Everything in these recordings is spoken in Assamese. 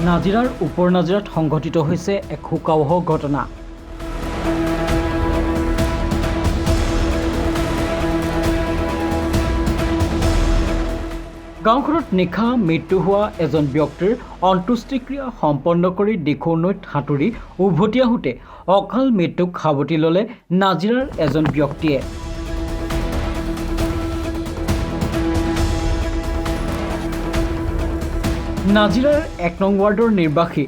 নাজিৰাৰ ওপৰ নাজিৰাত সংঘটিত হৈছে এক শোকাবহ ঘটনা। গাঁওখনত নিশা মৃত্যু হোৱা এজন ব্যক্তিৰ অন্ত্যেষ্টিক্ৰিয়া সম্পন্ন কৰি দিখৌ নৈত সাঁতুৰি উভতি আহোঁতে অকাল মৃত্যুক সাৱটি ল'লে নাজিৰাৰ এজন ব্যক্তিয়ে। নাজিৰাৰ ১ নং ৱাৰ্ডৰ নিৰ্বাসী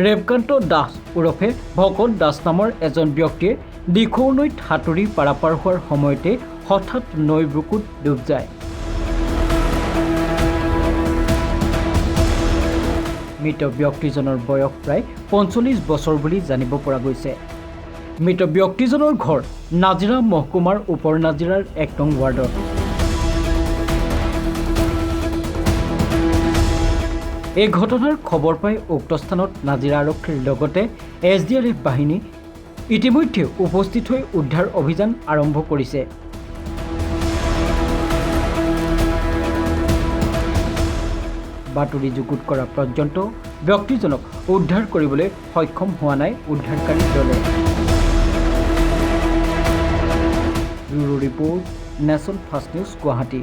ৰেৱকান্ত দাস ওৰফে ভকত দাস নামৰ এজন ব্যক্তিয়ে দিখৌ নৈত সাঁতুৰি পাৰাপাৰ হোৱাৰ সময়তে হঠাৎ নৈৰ বুকুত ডুব যায়। মৃত ব্যক্তিজনৰ বয়স প্ৰায় ৪৫ বছৰ বুলি জানিব পৰা গৈছে। মৃত ব্যক্তিজনৰ ঘৰ নাজিৰা মহকুমাৰ ওপৰ নাজিৰাৰ ১ নং ৱাৰ্ডত। এই ঘটনাৰ খবৰ পাই উক্ত স্থানত নাজিৰা আৰক্ষীৰ লগতে SDRF বাহিনী ইতিমধ্যে উপস্থিত হৈ উদ্ধাৰ অভিযান আৰম্ভ কৰিছে। বাতৰি যুগুত কৰা পৰ্যন্ত ব্যক্তিজনক উদ্ধাৰ কৰিবলৈ সক্ষম হোৱা নাই উদ্ধাৰকাৰী দলে। Bureau report, national first news, Guwahati.